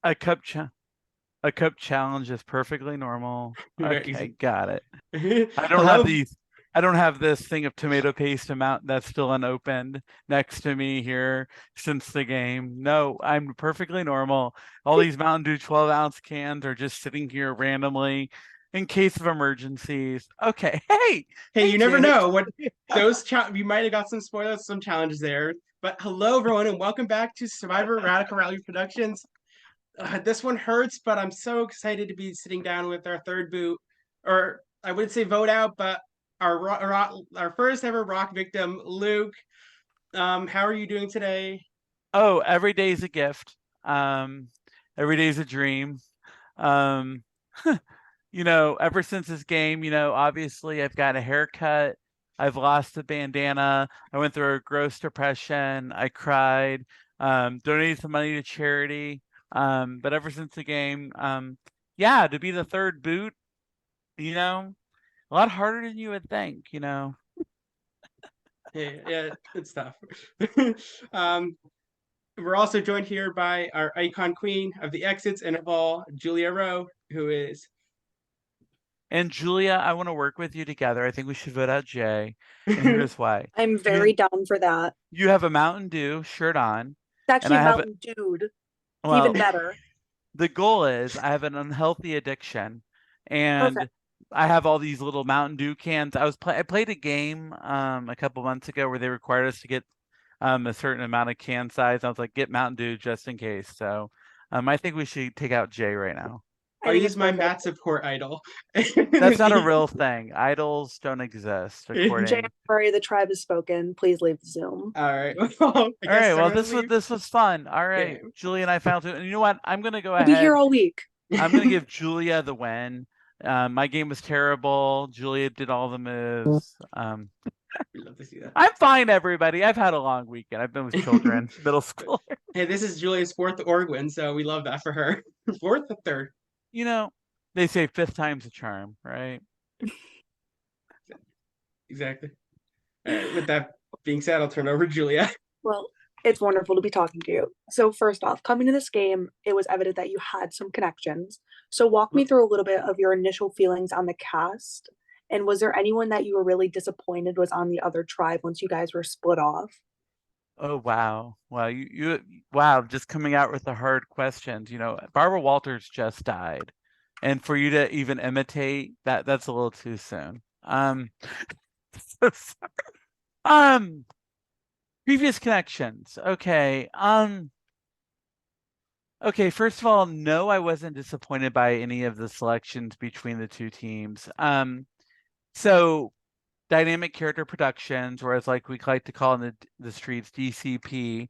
A cup cha a cup challenge is perfectly normal. Very Okay, easy. got it. I don't have Hello. these. I don't have this thing of tomato paste amount that's still unopened next to me here since the game. No, I'm perfectly normal. All these Mountain Dew 12-ounce cans are just sitting here randomly in case of emergencies. Okay. Hey, Hey, hey, you never Jake. know what you might have got some spoilers, some challenges there. But hello, everyone, and welcome back to Survivor Radical Rally Productions. This one hurts, but I'm so excited to be sitting down with our third boot, or I wouldn't say vote out, but our first ever rock victim, Luke. How are you doing today? Oh, every day's a gift. Um, every day's a dream. Um, ever since this game, obviously I've got a haircut. I've lost the bandana. I went through a gross depression. I cried, donated some money to charity. But ever since the game, yeah, to be the third boot, a lot harder than you would think. Hey, yeah, it's tough. um, we're also joined here by our icon queen of the exits and of all, Julia Rowe, who is And Julia, I want to work with you together. I think we should vote out Jay. And here's why. I'm very You down for that. you have a Mountain Dew shirt on, It's and actually I have Mountain Dude. It's even well, better. the goal is I have an unhealthy addiction, Perfect. and I have all these little Mountain Dew cans. I played a game a couple months ago where they required us to get a certain amount of can size. I was like, get Mountain Dew just in case. So I think we should take out Jay right now. I oh, think he's it's my perfect. mat support idol. That's not a real thing. Idols don't exist Jay, I'm according. sorry, the tribe has spoken. Please leave Zoom. All right. Well, I All right, guess I'm well gonna this was leave. this was fun. All right, Okay. Julie and I found it. And you know what? I'm gonna go We'll be here ahead. all week. I'm gonna give Julia the win. My game was terrible. Julia did all the moves. We love to see that. I'm fine, everybody. I've had a long weekend. I've been with children, middle school. Hey, this is Julia's fourth org win, so we love that for her. Fourth or third? You know, they say fifth time's a charm, right? Exactly. All right. With that being said, I'll turn over to Julia. Well, it's wonderful to be talking to you. So, first off, coming to this game, it was evident that you had some connections. So, walk me through a little bit of your initial feelings on the cast. And was there anyone that you were really disappointed was on the other tribe once you guys were split off? Oh wow. Wow, wow, just coming out with the hard questions. Barbara Walters just died. And for you to even imitate that's a little too soon. So sorry. Um previous connections. Okay. Okay, first of all, no, I wasn't disappointed by any of the selections between the two teams. So Dynamic Character Productions, or as like we like to call in the streets, DCP,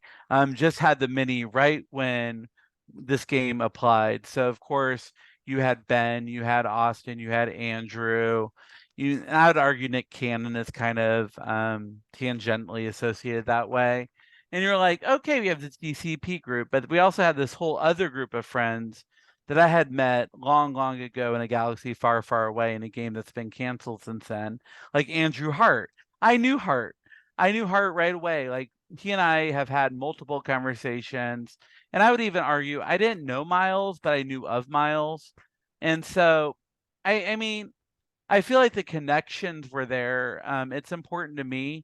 just had the mini right when this game applied. So of course you had Ben, you had Austin, you had Andrew. I would argue Nick Cannon is kind of tangentially associated that way. And you're like, okay, we have this DCP group, but we also had this whole other group of friends that I had met long, long ago in a galaxy far, far away in a game that's been canceled since then, like Andrew Hart. I knew Hart. I knew Hart right away. Like he and I have had multiple conversations, and I would even argue I didn't know Miles, but I knew of Miles. And so I mean, I feel like the connections were there. It's important to me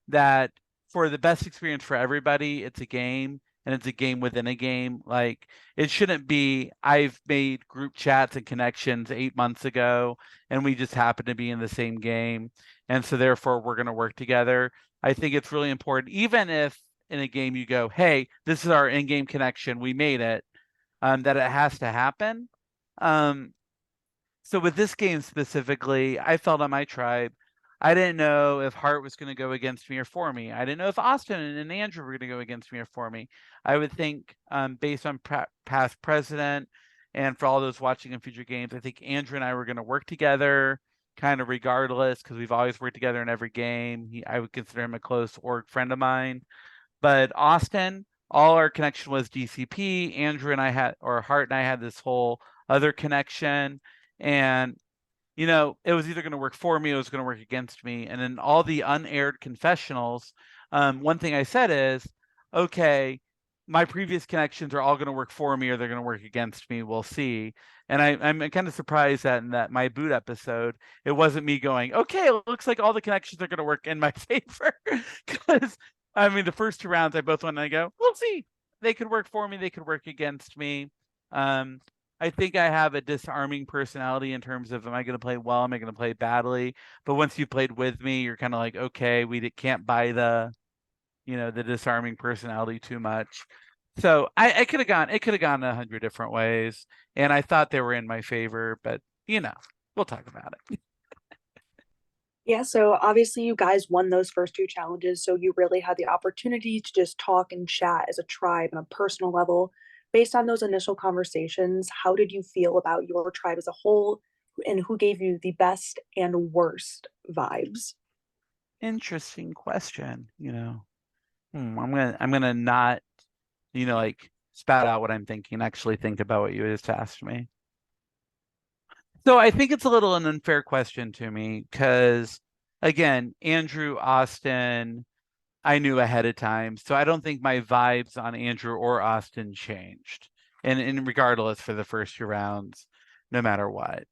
that for the best experience for everybody, it's a game and it's a game within a game. Like it shouldn't be I've made group chats and connections 8 months ago and we just happen to be in the same game. And so therefore we're gonna work together. I think it's really important, even if in a game you go, hey, this is our in-game connection, we made it, that it has to happen. Um, so with this game specifically, I felt on my tribe. I didn't know if Hart was going to go against me or for me. I didn't know if Austin and Andrew were going to go against me or for me. I would think, based on past precedent and for all those watching in future games, I think Andrew and I were going to work together, kind of regardless, because we've always worked together in every game. I would consider him a close org friend of mine. But Austin, all our connection was DCP. Andrew and I had, or Hart and I had this whole other connection. And it was either going to work for me or it was going to work against me. And in all the unaired confessionals, one thing I said is, okay, my previous connections are all going to work for me or they're going to work against me. We'll see. And I'm kind of surprised that in that my boot episode, it wasn't me going, okay, it looks like all the connections are going to work in my favor. Because I mean, the first 2 rounds, I both went and I go, we'll see. They could work for me. They could work against me. I think I have a disarming personality in terms of, am I going to play well? Am I going to play badly? But once you played with me, you're kind of like, okay, we can't buy the disarming personality too much. So I could have gone, it could have gone 100 different ways. And I thought they were in my favor, but we'll talk about it. Yeah, so obviously you guys won those first 2 challenges, so you really had the opportunity to just talk and chat as a tribe on a personal level. Based on those initial conversations, how did you feel about your tribe as a whole, and who gave you the best and worst vibes? Interesting question. I'm gonna not, like spout out what I'm thinking, actually think about what you just asked me. So I think it's a little an unfair question to me because, again, Andrew, Austin, I knew ahead of time. So I don't think my vibes on Andrew or Austin changed. And regardless for the first 2 rounds, no matter what.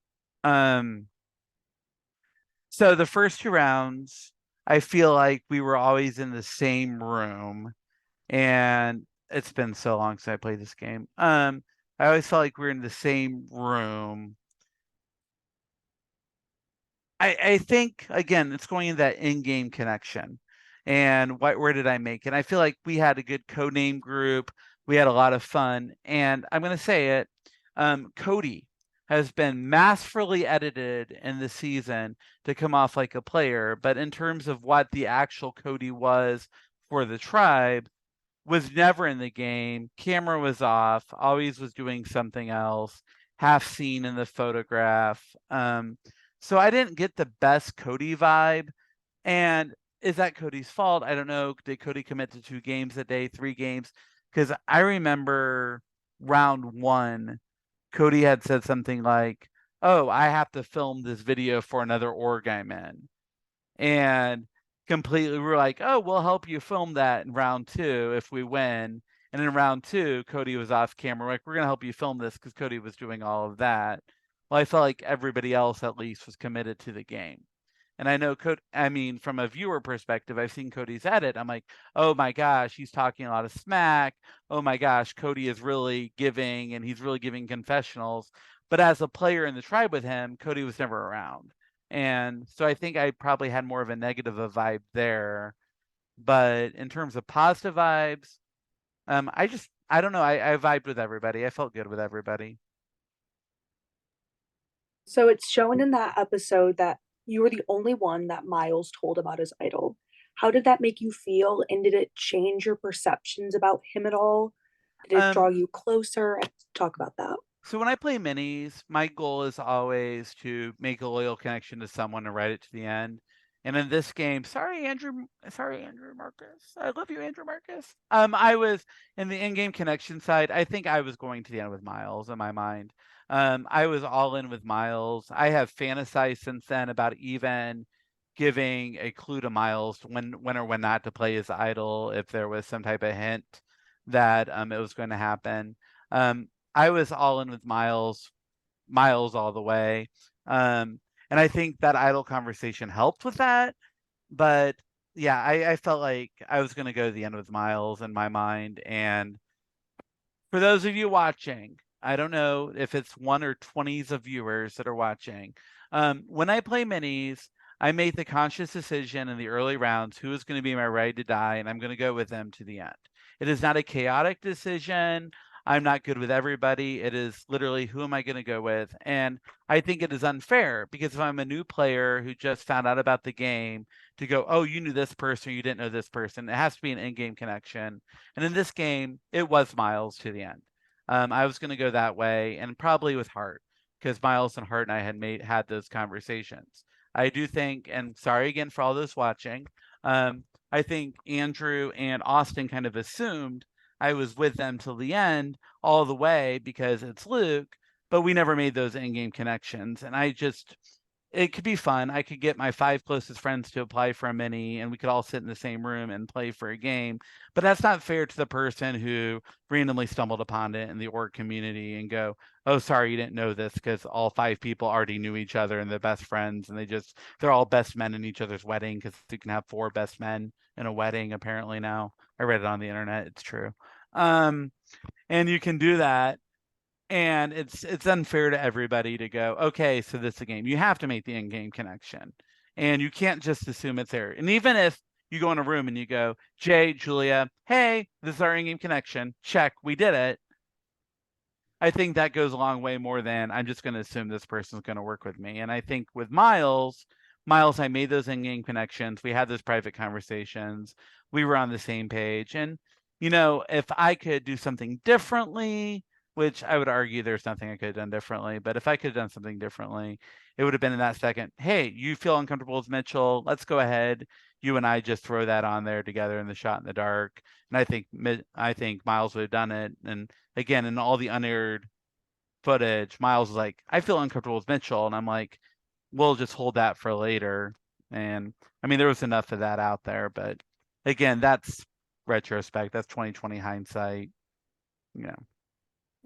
So the first 2 rounds, I feel like we were always in the same room. And it's been so long since I played this game. I always felt like we were in the same room. I think again, it's going in that in-game connection. And where did I make it? I feel like we had a good codename group. We had a lot of fun. And I'm going to say it, Cody has been masterfully edited in the season to come off like a player. But in terms of what the actual Cody was for the tribe, was never in the game. Camera was off, always was doing something else, half seen in the photograph. So I didn't get the best Cody vibe. And is that Cody's fault? I don't know. Did Cody commit to 2 games a day, 3 games? Because I remember round 1, Cody had said something like, oh, I have to film this video for another org I'm in. And completely, we were like, oh, we'll help you film that in round 2 if we win. And in round 2, Cody was off camera. Like, we're going to help you film this because Cody was doing all of that. Well, I felt like everybody else at least was committed to the game. And I know from a viewer perspective, I've seen Cody's edit. I'm like, oh my gosh, he's talking a lot of smack. Oh my gosh, Cody is really giving, and he's really giving confessionals. But as a player in the tribe with him, Cody was never around. And so I think I probably had more of a negative vibe there. But in terms of positive vibes, I don't know. I vibed with everybody. I felt good with everybody. So it's shown in that episode that you were the only one that Miles told about his idol. How did that make you feel? And did it change your perceptions about him at all? Did it draw you closer? Talk about that. So when I play minis, my goal is always to make a loyal connection to someone and ride it to the end. And in this game, sorry, Andrew Marcus. I love you, Andrew Marcus. I was in the in-game connection side. I think I was going to the end with Miles in my mind. I was all in with Miles. I have fantasized since then about even giving a clue to Miles when or when not to play his idol if there was some type of hint that it was going to happen. I was all in with Miles all the way. And I think that idle conversation helped with that. But yeah, I felt like I was going to go to the end with Miles in my mind. And for those of you watching, I don't know if it's 1 or 20s of viewers that are watching. When I play minis, I make the conscious decision in the early rounds who is going to be my ride to die, and I'm going to go with them to the end. It is not a chaotic decision. I'm not good with everybody. It is literally who am I going to go with? And I think it is unfair because if I'm a new player who just found out about the game to go, oh, you knew this person, or you didn't know this person, it has to be an in-game connection. And in this game, it was Miles to the end. I was going to go that way, and probably with Hart because Miles and Hart and I had those conversations. I do think, and sorry again for all those watching, I think Andrew and Austin kind of assumed I was with them till the end all the way because it's Luke, but we never made those in-game connections. And it could be fun. I could get my 5 closest friends to apply for a mini and we could all sit in the same room and play for a game. But that's not fair to the person who randomly stumbled upon it in the org community and go, oh, sorry, you didn't know this, because all 5 people already knew each other and they're best friends and they're all best men in each other's wedding, because you can have 4 best men in a wedding apparently now. I read it on the internet. It's true. And you can do that. And it's unfair to everybody to go, okay, so this is a game. You have to make the in-game connection. And you can't just assume it's there. And even if you go in a room and you go, Jay, Julia, hey, this is our in-game connection. Check, we did it. I think that goes a long way more than I'm just going to assume this person's going to work with me. And I think with Miles, I made those in-game connections. We had those private conversations. We were on the same page. And, if I could do something differently, which I would argue there's nothing I could have done differently, but if I could have done something differently, it would have been in that second, hey, you feel uncomfortable with Mitchell, let's go ahead. You and I just throw that on there together in the shot in the dark. And I think Miles would have done it. And again, in all the unaired footage, Miles was like, I feel uncomfortable with Mitchell. And I'm like, we'll just hold that for later. And I mean, there was enough of that out there, but again, that's retrospect. That's 2020 hindsight.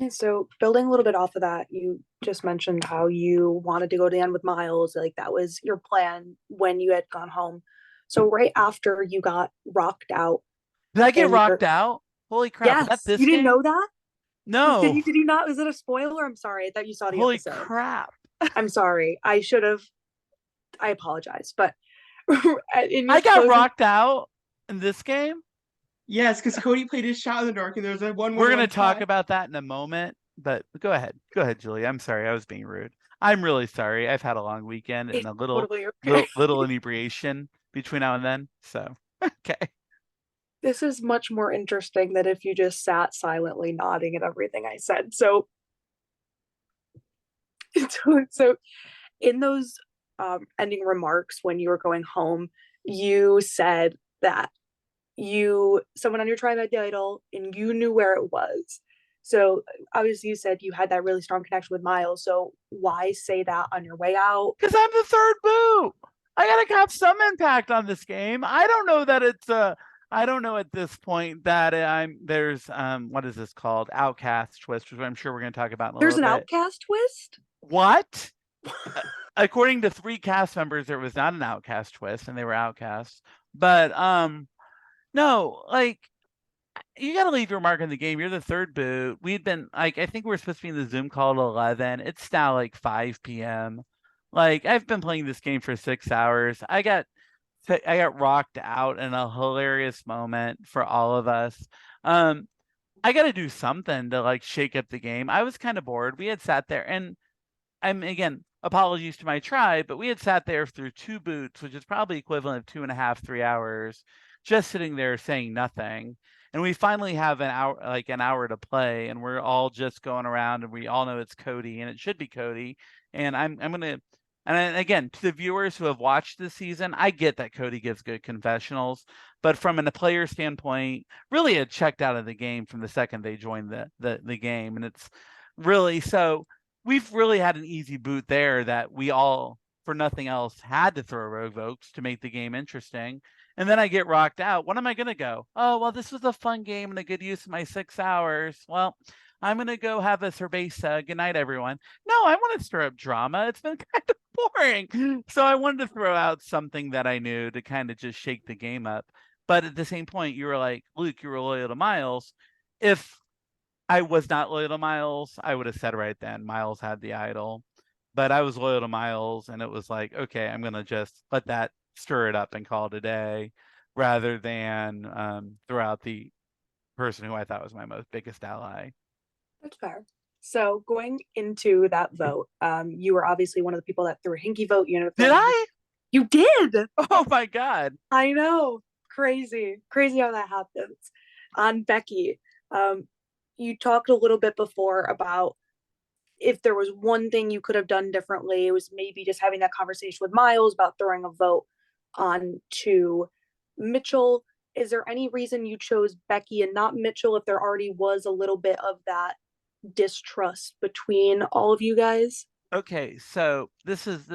And so building a little bit off of that, you just mentioned how you wanted to go to the end with Miles, like that was your plan when you had gone home. So right after you got rocked out. Did I get rocked out? Holy crap. Yes. Was that this You didn't game? know that? No. Did you not? Was it a spoiler? I'm sorry. I thought you saw the Holy episode. crap. I'm sorry. I apologize. But I got rocked out in this game? Yes, because Cody played his shot in the dark and there's a 1-1-1 We're going to talk tie. about that in a moment, but go ahead. Go ahead, Julie. I'm sorry. I was being rude. I'm really sorry. I've had a long weekend and a little, totally okay. little inebriation between now and then. So, okay. This is much more interesting than if you just sat silently nodding at everything I said. So in those ending remarks when you were going home, you said that someone on your tribe had the idol and you knew where it was. So obviously you said you had that really strong connection with Miles. So why say that on your way out? Because I'm the third boot. I gotta have some impact on this game. I don't know that it's I don't know at this point that there's what is this called? Outcast twist, which I'm sure we're gonna talk about in a There's little an bit. outcast twist? What? According to 3 cast members, there was not an outcast twist and they were outcasts. But no, like, you got to leave your mark on the game. You're the third boot. We'd been like, I think we're supposed to be in the Zoom call at 11. It's now like 5 p.m. Like, I've been playing this game for 6 hours. I got rocked out in a hilarious moment for all of us. I got to do something to like shake up the game. I was kind of bored. We had sat there, and again, apologies to my tribe, but we had sat there through 2 boots, which is probably equivalent of 2.5, 3 hours, just sitting there saying nothing. And we finally have an hour to play, and we're all just going around, and we all know it's Cody, and it should be Cody. And I'm gonna, and again, to the viewers who have watched this season, I get that Cody gives good confessionals, but from a player standpoint, really had checked out of the game from the second they joined the game, and it's really so. We've really had an easy boot there that we all, for nothing else, had to throw Rogue Votes to make the game interesting. And then I get rocked out. What am I going to go? Oh, well, this was a fun game and a good use of my 6 hours. Well, I'm going to go have a cerveza. Good night, everyone. No, I want to stir up drama. It's been kind of boring. So I wanted to throw out something that I knew to kind of just shake the game up. But at the same point, you were like, Luke, you were loyal to Miles. If I was not loyal to Miles, I would have said right then, Miles had the idol. But I was loyal to Miles, and it was like, okay, I'm going to just let that stir it up and call it a day, rather than throw out the person who I thought was my biggest ally. That's fair. So going into that vote, you were obviously one of the people that threw a hinky vote. You know, Did I? You did. Oh my God. I know. Crazy how that happens. On Becky, you talked a little bit before about if there was one thing you could have done differently, it was maybe just having that conversation with Miles about throwing a vote on to Mitchell. Is there any reason you chose Becky and not Mitchell if there already was a little bit of that distrust between all of you guys? Okay, so this is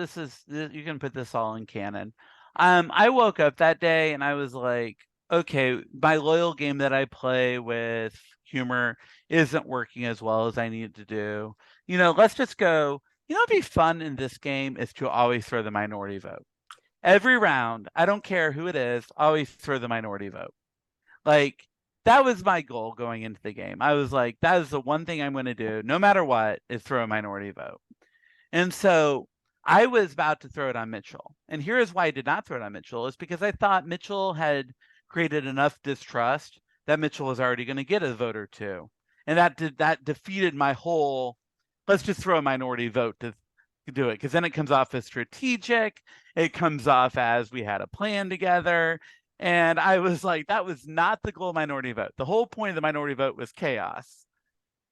you can put this all in canon. I woke up that day and I was like, okay, my loyal game that I play with humor isn't working as well as I need to do. Let's just go. What'd be fun in this game is to always throw the minority vote. Every round, I don't care who it is, always throw the minority vote. Like, that was my goal going into the game. I was like, that is the one thing I'm going to do, no matter what, is throw a minority vote. And so I was about to throw it on Mitchell. And here is why I did not throw it on Mitchell, is because I thought Mitchell had created enough distrust that Mitchell was already going to get a vote or two. And that defeated my whole let's just throw a minority vote to do it, because then it comes off as strategic. It comes off as we had a plan together. And I was like, that was not the goal of minority vote. The whole point of the minority vote was chaos.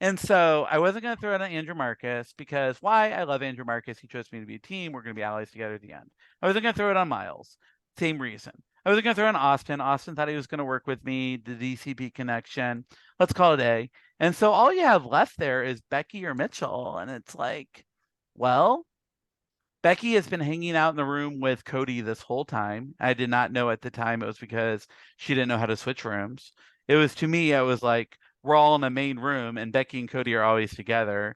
And so I wasn't going to throw it on Andrew Marcus because why? I love Andrew Marcus. He chose me to be a team. We're going to be allies together at the end. I wasn't going to throw it on Miles. Same reason. I wasn't going to throw it on Austin. Austin thought he was going to work with me, the DCP connection. Let's call it A. And so all you have left there is Becky or Mitchell. And it's like, well, Becky has been hanging out in the room with Cody this whole time. I did not know at the time it was because she didn't know how to switch rooms. It was, to me, I was like, we're all in a main room and Becky and Cody are always together.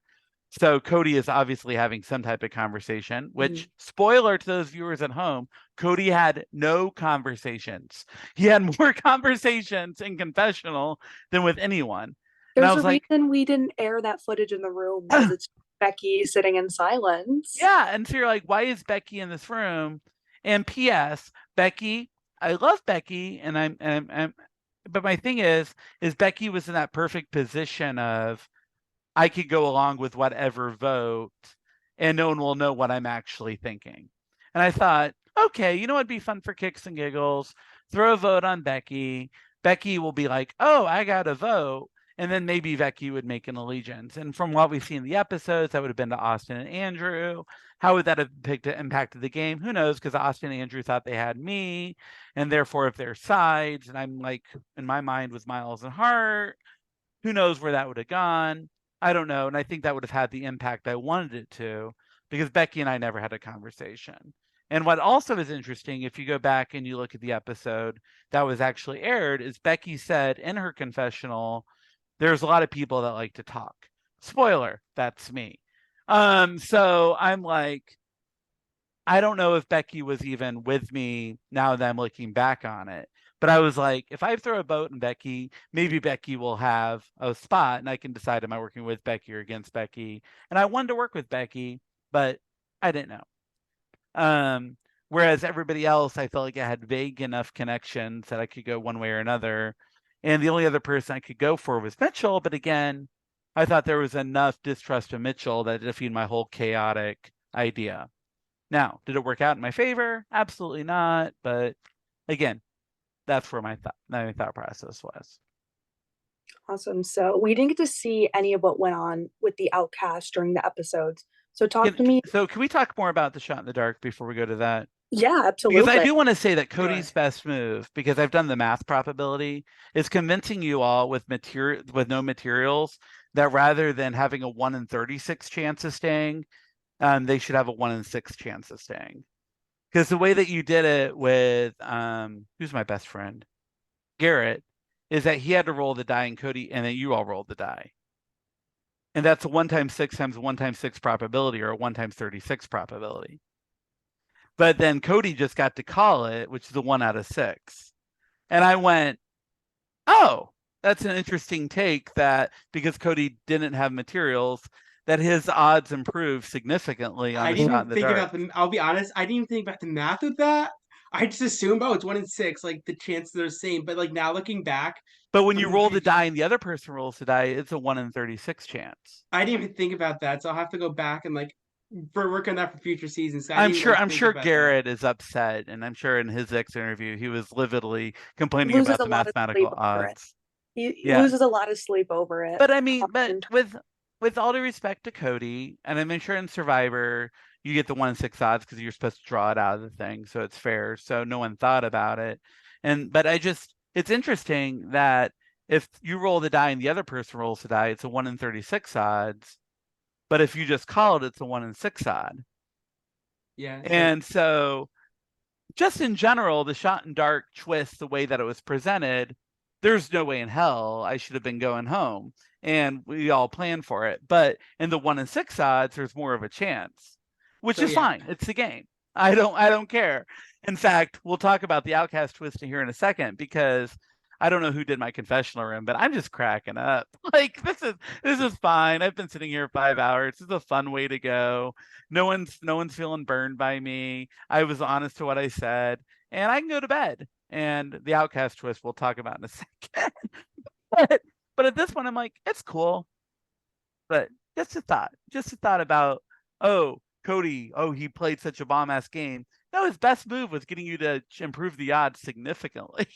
So Cody is obviously having some type of conversation, which, spoiler to those viewers at home, Cody had no conversations. He had more conversations in confessional than with anyone. And I There's was a like, reason we didn't air that footage in the room because it's Becky sitting in silence. yeah. And so you're like, why is Becky in this room? And P.S. Becky, I love Becky, but my thing is Becky was in that perfect position of I could go along with whatever vote and no one will know what I'm actually thinking. And I thought, okay, you know what'd be fun for kicks and giggles? Throw a vote on Becky. Becky will be like, oh, I got a vote. And then maybe Becky would make an allegiance. And from what we've seen in the episodes, that would have been to Austin and Andrew. How would that have impacted the game? Who knows? Because Austin and Andrew thought they had me. And therefore, if they're sides, and I'm like, in my mind, with Miles and Hart, who knows where that would have gone? I don't know. And I think that would have had the impact I wanted it to, because Becky and I never had a conversation. And what also is interesting, if you go back and you look at the episode that was actually aired, is Becky said in her confessional, there's a lot of people that like to talk. Spoiler, that's me. So I'm like, I don't know if Becky was even with me now that I'm looking back on it. But I was like, if I throw a vote in Becky, maybe Becky will have a spot and I can decide, am I working with Becky or against Becky? And I wanted to work with Becky, but I didn't know. Whereas everybody else, I felt like I had vague enough connections that I could go one way or another. And the only other person I could go for was Mitchell. But again, I thought there was enough distrust of Mitchell that it defeated my whole chaotic idea. Now, did it work out in my favor? Absolutely not. But again, that's where my thought process was. Awesome. So we didn't get to see any of what went on with the outcast during the episodes. So talk to me. So can we talk more about the shot in the dark before we go to that? Yeah, absolutely. Because I do want to say that Cody's best move, because I've done the math probability, is convincing you all with no materials that rather than having a 1 in 36 chance of staying, they should have a 1 in 6 chance of staying. Because the way that you did it with who's my best friend? Garrett, is that he had to roll the die and Cody, and then you all rolled the die. And that's a 1 times 6 times 1 times 6 probability, or a 1 times 36 probability. But then Cody just got to call it, which is a 1 out of 6. And I went, oh, that's an interesting take, that because Cody didn't have materials, that his odds improved significantly on the shot in the dark. I'll be honest, I didn't even think about the math of that. I just assumed, oh, it's 1 in 6, like the chances are the same. But like now looking back, but when you roll the die and the other person rolls the die, it's a 1 in 36 chance. I didn't even think about that, so I'll have to go back and like work on that for future seasons. I'm sure Garrett is upset, and I'm sure in his next interview he was lividly complaining about the mathematical odds. He loses a lot of sleep over it. But I mean, but with all due respect to Cody, and I'm sure in Survivor you get the 1 in 6 odds because you're supposed to draw it out of the thing, so it's fair. So no one thought about it. But it's interesting that if you roll the die and the other person rolls the die, it's a 1 in 36 odds. But if you just call it, it's a 1 in 6 odd. Yeah. And so just in general, the shot in dark twist, the way that it was presented, there's no way in hell I should have been going home. And we all planned for it. But in the 1 in 6 odds, there's more of a chance, which is fine. It's the game. I don't care. In fact, we'll talk about the Outcast twist here in a second, because I don't know who did my confessional room, but I'm just cracking up. Like, this is fine. I've been sitting here 5 hours. This is a fun way to go. No one's feeling burned by me. I was honest to what I said, and I can go to bed. And the Outcast twist we'll talk about in a second. but at this point, I'm like, it's cool. But just a thought about, oh, Cody, oh, he played such a bomb-ass game. No, his best move was getting you to improve the odds significantly.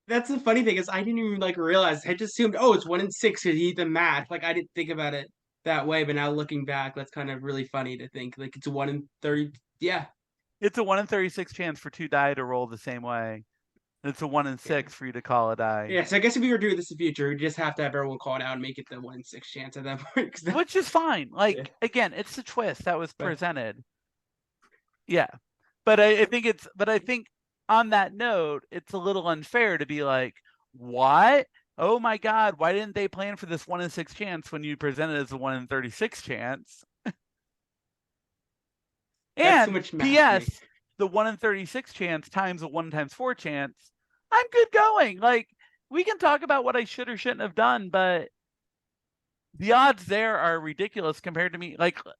That's the funny thing is I didn't even realize. I just assumed, oh, it's 1 in 6 because he the math. I didn't think about it that way, but now looking back, that's kind of really funny to think. It's a 1 in 30. Yeah. It's a 1 in 36 chance for 2 die to roll the same way. It's a 1 in 6 for you to call a die. Yeah, so I guess if we were doing this in the future, we just have to have everyone call it out and make it the 1 in 6 chance at that point. Which is fine. Again, it's the twist that was presented. Yeah. But I think on that note, it's a little unfair to be like, what? Oh my God, why didn't they plan for this 1 in 6 chance when you present it as a 1 in 36 chance? And P.S., the 1 in 36 chance times a 1 times 4 chance, I'm good going. We can talk about what I should or shouldn't have done, but the odds there are ridiculous compared to me.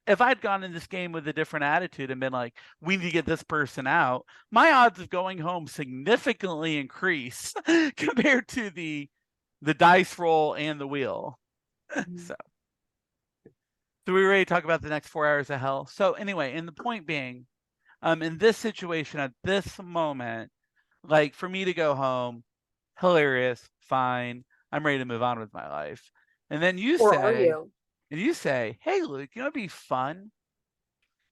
If I'd gone in this game with a different attitude and been like, we need to get this person out, my odds of going home significantly increase compared to the dice roll and the wheel. So we ready to talk about the next 4 hours of hell? So anyway, and the point being, in this situation at this moment, for me to go home, hilarious, fine, I'm ready to move on with my life. And then you say, hey, Luke, it'd be fun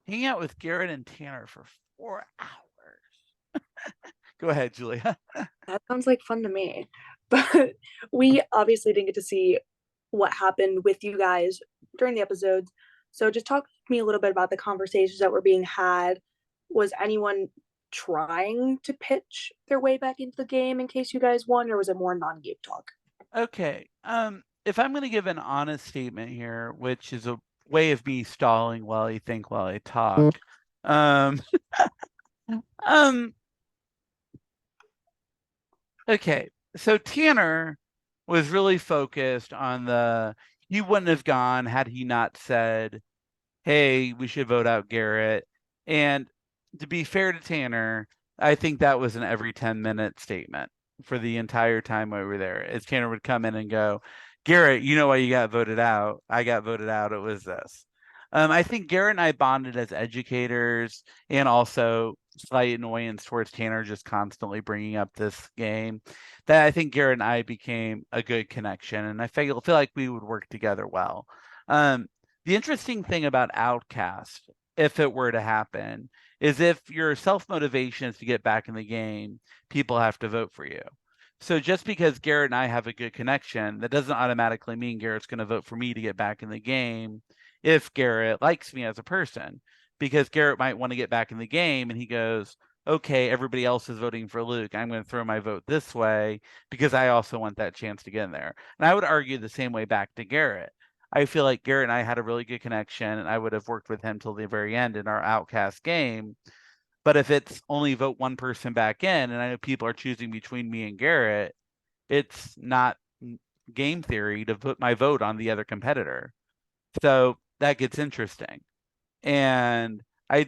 hanging out with Garrett and Tanner for 4 hours. Go ahead, Julia. That sounds like fun to me. But we obviously didn't get to see what happened with you guys during the episodes. So just talk to me a little bit about the conversations that were being had. Was anyone trying to pitch their way back into the game in case you guys won, or was it more non-game talk? Okay. If I'm going to give an honest statement here, which is a way of me stalling while I talk. Okay. So Tanner was really focused on he wouldn't have gone had he not said, hey, we should vote out Garrett. And to be fair to Tanner, I think that was an every 10-minute statement for the entire time we were there. As Tanner would come in and go, Garrett, you know why you got voted out? I got voted out. It was this. I think Garrett and I bonded as educators, and also slight annoyance towards Tanner just constantly bringing up this game, that I think Garrett and I became a good connection, and I feel like we would work together well. The interesting thing about Outcast, if it were to happen, is if your self-motivation is to get back in the game, people have to vote for you. So just because Garrett and I have a good connection, that doesn't automatically mean Garrett's going to vote for me to get back in the game if Garrett likes me as a person. Because Garrett might want to get back in the game and he goes, okay, everybody else is voting for Luke. I'm going to throw my vote this way because I also want that chance to get in there. And I would argue the same way back to Garrett. I feel like Garrett and I had a really good connection, and I would have worked with him till the very end in our Outcast game. But if it's only vote one person back in, and I know people are choosing between me and Garrett, it's not game theory to put my vote on the other competitor. So that gets interesting. And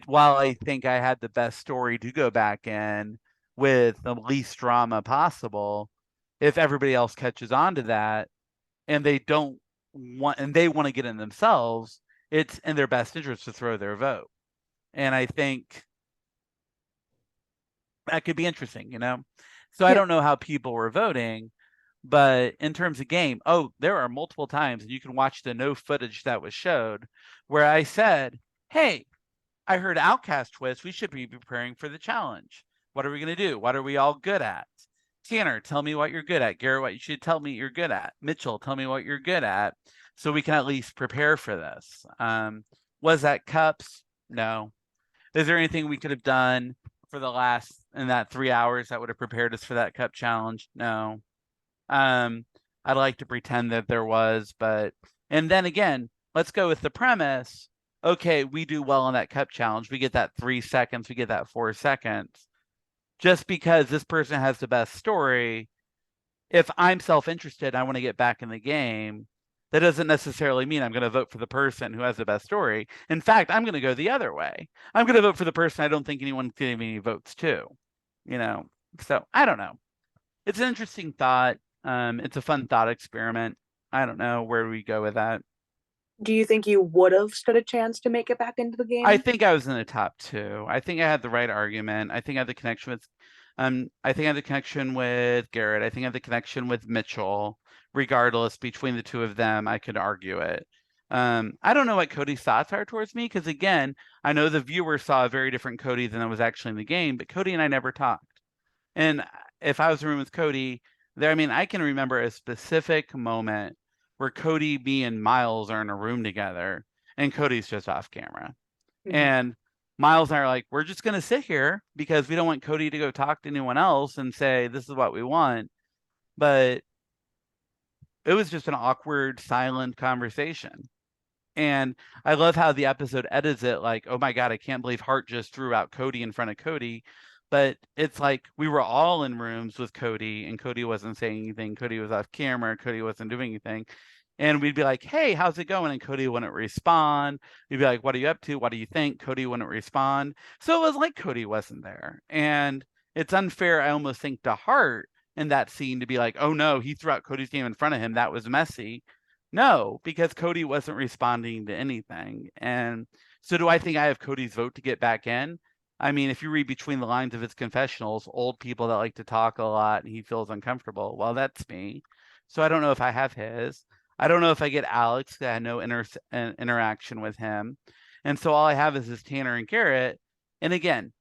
while I think I had the best story to go back in with the least drama possible, if everybody else catches on to that and they want to get in themselves, it's in their best interest to throw their vote. And I think that could be interesting, So I don't know how people were voting, but in terms of game, there are multiple times, and you can watch the no footage that was showed, where I said, hey, I heard Outcast twist. We should be preparing for the challenge. What are we going to do? What are we all good at? Tanner, tell me what you're good at. Garrett, what you should tell me you're good at. Mitchell, tell me what you're good at. so we can at least prepare for this. Was that cups? No. Is there anything we could have done for the last in that 3 hours that would have prepared us for that cup challenge? No. I'd like to pretend that there was, but and then again, let's go with the premise. Okay, we do well on that cup challenge. We get that 3 seconds, we get that 4 seconds. Just because this person has the best story, if I'm self-interested, I want to get back in the game, that doesn't necessarily mean I'm going to vote for the person who has the best story. In fact, I'm going to go the other way. I'm going to vote for the person I don't think anyone's giving me votes to. So I don't know. It's an interesting thought. It's a fun thought experiment. I don't know where we go with that. Do you think you would have stood a chance to make it back into the game? I think I was in the top 2. I think I had the right argument. I think I had the connection with I think I had the connection with Garrett. I think I had the connection with Mitchell. Regardless, between the two of them, I could argue it. I don't know what Cody's thoughts are towards me, because again, I know the viewer saw a very different Cody than I was actually in the game, but Cody and I never talked. And if I was in a room with Cody, I can remember a specific moment where Cody, me, and Miles are in a room together, and Cody's just off camera. Mhm. And Miles and I are like, we're just going to sit here because we don't want Cody to go talk to anyone else and say, this is what we want. But it was just an awkward, silent conversation. And I love how the episode edits it like, oh my God, I can't believe Hart just threw out Cody in front of Cody. But it's like we were all in rooms with Cody and Cody wasn't saying anything. Cody was off camera. Cody wasn't doing anything. And we'd be like, hey, how's it going? And Cody wouldn't respond. We'd be like, what are you up to? What do you think? Cody wouldn't respond. So it was like Cody wasn't there. And it's unfair, I almost think, to Hart in that scene to be like, oh no, he threw out Cody's game in front of him. That was messy. No, because Cody wasn't responding to anything. And so do I think I have Cody's vote to get back in? I mean, if you read between the lines of his confessionals, old people that like to talk a lot and he feels uncomfortable. Well, that's me. So I don't know if I have his. I don't know if I get Alex, because I had no interaction with him. And so all I have is this Tanner and Garrett. And again,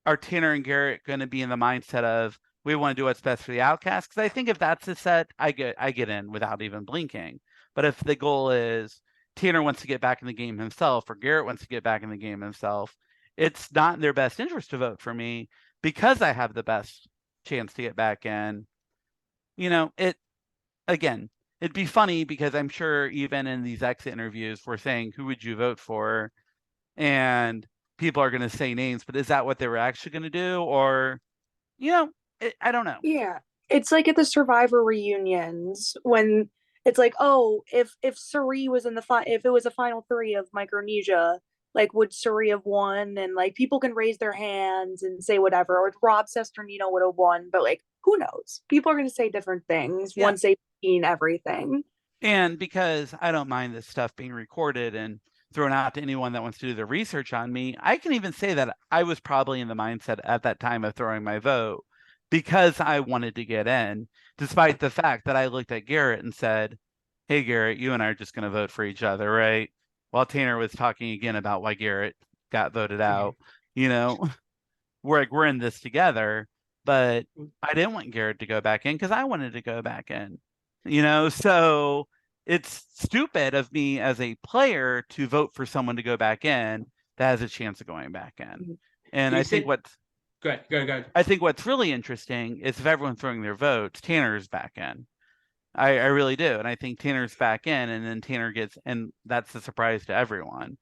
are Tanner and Garrett going to be in the mindset of we want to do what's best for the outcast? Because I think if that's the set, I get in without even blinking. But if the goal is Tanner wants to get back in the game himself or Garrett wants to get back in the game himself, it's not in their best interest to vote for me because I have the best chance to get back in. It'd be funny because I'm sure even in these exit interviews, we're saying, who would you vote for? And people are going to say names, but is that what they were actually going to do? Or, I don't know. Yeah. It's like at the Survivor reunions when it's like, oh, if Suri was in if it was a final 3 of Micronesia, like would Suri have won? And like people can raise their hands and say whatever, or Rob Sesternino would have won, but like who knows? People are going to say different things once they've seen everything. And because I don't mind this stuff being recorded and thrown out to anyone that wants to do the research on me, I can even say that I was probably in the mindset at that time of throwing my vote because I wanted to get in, despite the fact that I looked at Garrett and said, hey, Garrett, you and I are just going to vote for each other, right? While Tanner was talking again about why Garrett got voted out, we're in this together. But I didn't want Garrett to go back in because I wanted to go back in, so it's stupid of me as a player to vote for someone to go back in that has a chance of going back in. And I think what's good. I think what's really interesting is if everyone's throwing their votes, Tanner's back in. I really do. And I think Tanner's back in, and then Tanner gets, and that's a surprise to everyone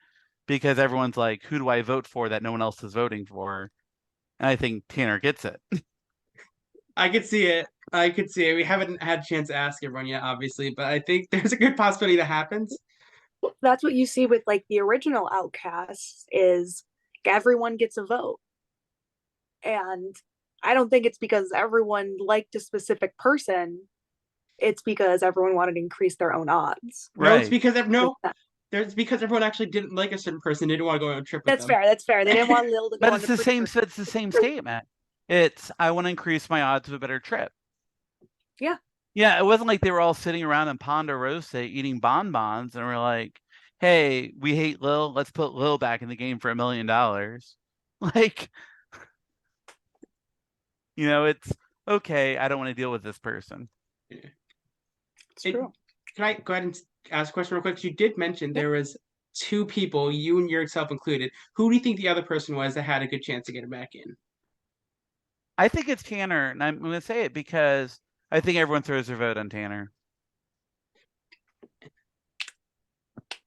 because everyone's like, who do I vote for that no one else is voting for? And I think Tanner gets it. I could see it. We haven't had a chance to ask everyone yet, obviously, but I think there's a good possibility that happens. That's what you see with like the original Outcasts is everyone gets a vote. And I don't think it's because everyone liked a specific person. It's because everyone wanted to increase their own odds. Right. No, it's because it's because everyone actually didn't like a certain person, didn't want to go on a trip with them. That's fair. They didn't want Lil to go but on it's the same. It's the same statement. It's I want to increase my odds of a better trip. Yeah. Yeah, it wasn't like they were all sitting around in Ponderosa eating bonbons and we're like, hey, we hate Lil. Let's put Lil back in the game for $1 million. Like, it's okay. I don't want to deal with this person. It's true. can I go ahead and ask a question real quick? 'Cause you did mention there was two people, you and yourself included. Who do you think the other person was that had a good chance to get it back in? I think it's Tanner, and I'm going to say it because I think everyone throws their vote on Tanner.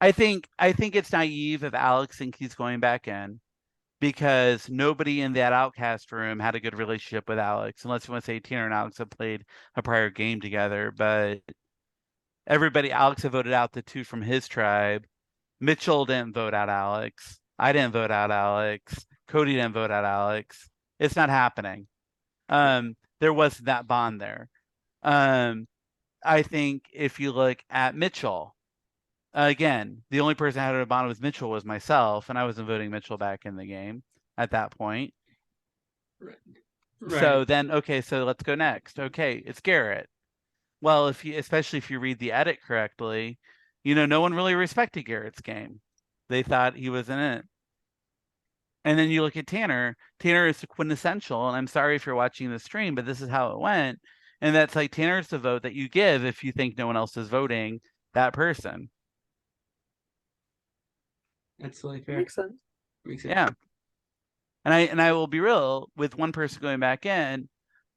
I think it's naive if Alex thinks he's going back in because nobody in that outcast room had a good relationship with Alex, unless you want to say Tanner and Alex have played a prior game together. But Alex had voted out the two from his tribe. Mitchell didn't vote out Alex. I didn't vote out Alex. Cody didn't vote out Alex. It's not happening. There wasn't that bond there. I think if you look at Mitchell, again, the only person I had a bond with Mitchell was myself, and I wasn't voting Mitchell back in the game at that point. Right. So then, okay, so let's go next. Okay, it's Garrett. Well, especially if you read the edit correctly, no one really respected Garrett's game. They thought he wasn't in it. And then you look at Tanner. Tanner is quintessential, and I'm sorry if you're watching the stream, but this is how it went. And that's like Tanner's the vote that you give if you think no one else is voting that person. That's totally fair. Makes sense. Yeah. And I will be real, with one person going back in,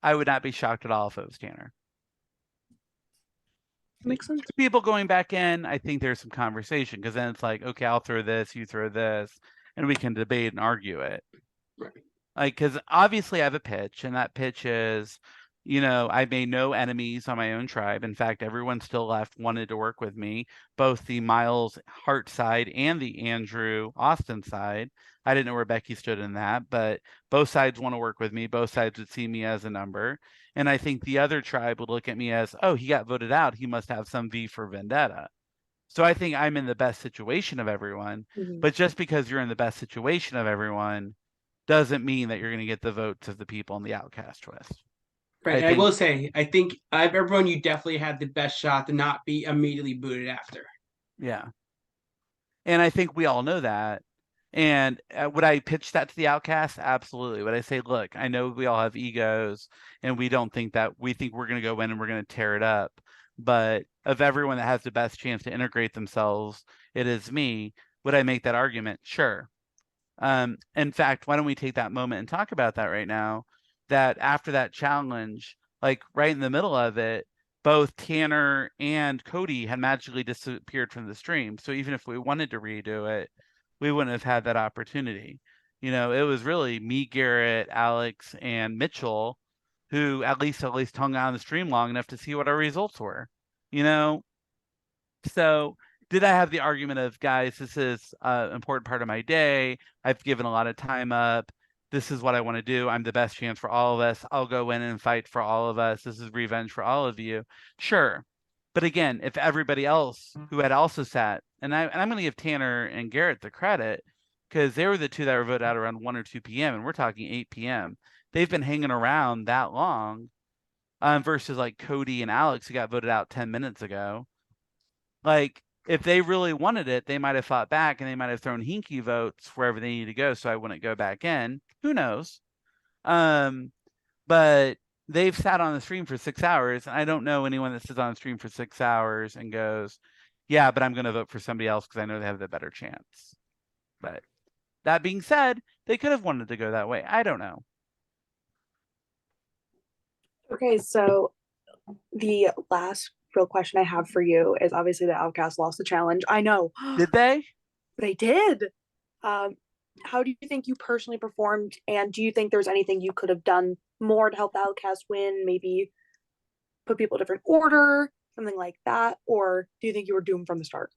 I would not be shocked at all if it was Tanner. Makes sense. People going back in, I think there's some conversation because then it's like, okay, I'll throw this, you throw this, and we can debate and argue it. Right. Like, because obviously I have a pitch, and that pitch is, I made no enemies on my own tribe. In fact, everyone still left wanted to work with me, both the Miles Hart side and the Andrew Austin side. I didn't know where Becky stood in that, but both sides want to work with me. Both sides would see me as a number. And I think the other tribe would look at me as, oh, he got voted out. He must have some V for vendetta. So I think I'm in the best situation of everyone. Mhm. But just because you're in the best situation of everyone doesn't mean that you're going to get the votes of the people in the outcast twist. Right. I will say, I think everyone, you definitely had the best shot to not be immediately booted after. Yeah. And I think we all know that. And would I pitch that to the outcast? Absolutely. Would I say, look, I know we all have egos and we don't think that we think we're going to go in and we're going to tear it up. But of everyone that has the best chance to integrate themselves, it is me. Would I make that argument? Sure. In fact, why don't we take that moment and talk about that right now? That after that challenge, like right in the middle of it, both Tanner and Cody had magically disappeared from the stream. So even if we wanted to redo it, we wouldn't have had that opportunity. It was really me, Garrett, Alex, and Mitchell who at least hung out on the stream long enough to see what our results were. So did I have the argument of, guys, this is an important part of my day. I've given a lot of time up. This is what I want to do. I'm the best chance for all of us. I'll go in and fight for all of us. This is revenge for all of you. Sure. But again, if everybody else who had also sat, and I'm going to give Tanner and Garrett the credit because they were the two that were voted out around 1 or 2 p.m. and we're talking 8 p.m. They've been hanging around that long versus like Cody and Alex who got voted out 10 minutes ago. Like, if they really wanted it, they might have fought back and they might have thrown hinky votes wherever they need to go so I wouldn't go back in. Who knows? But they've sat on the stream for 6 hours. And I don't know anyone that sits on the stream for 6 hours and goes, yeah, but I'm going to vote for somebody else because I know they have the better chance. But that being said, they could have wanted to go that way. I don't know. Okay, so the last real question I have for you is obviously the Outcast lost the challenge. I know. Did they? They did. How do you think you personally performed, and do you think there's anything you could have done more to help the Outcast win? Maybe put people in a different order, something like that, or do you think you were doomed from the start?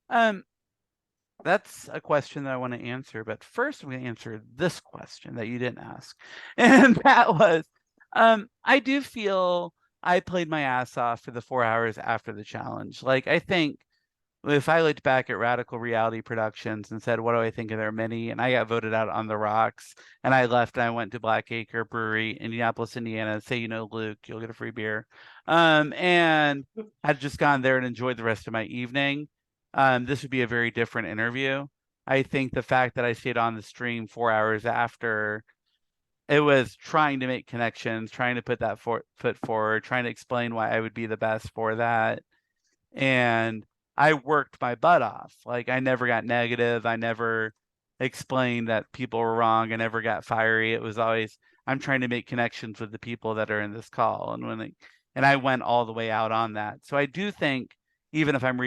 That's a question that I want to answer, but first I'm going to answer this question that you didn't ask. And that was, I do feel I played my ass off for the 4 hours after the challenge. Like, I think if I looked back at Radical Reality Productions and said, what do I think of their mini? And I got voted out on the rocks and I left and I went to Blackacre Brewery, Indianapolis, Indiana, say, Luke, you'll get a free beer. And I'd just gone there and enjoyed the rest of my evening. This would be a very different interview. I think the fact that I stayed on the stream 4 hours after, it was trying to make connections, trying to put that foot forward, trying to explain why I would be the best for that. And I worked my butt off. Like, I never got negative. I never explained that people were wrong. I never got fiery. It was always, I'm trying to make connections with the people that are in this call. And I went all the way out on that. So I do think, even if I'm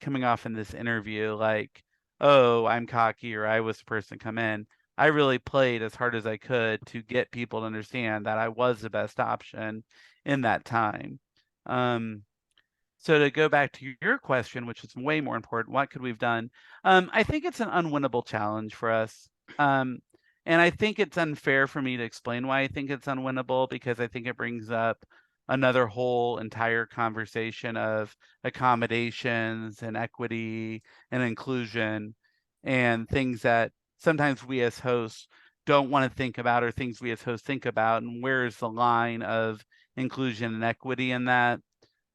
coming off in this interview, like, oh, I'm cocky or I was the person come in, I really played as hard as I could to get people to understand that I was the best option in that time. So to go back to your question, which is way more important, what could we've done? I think it's an unwinnable challenge for us. And I think it's unfair for me to explain why I think it's unwinnable, because I think it brings up another whole entire conversation of accommodations and equity and inclusion and things that sometimes we as hosts don't want to think about, or things we as hosts think about, and where's the line of inclusion and equity in that.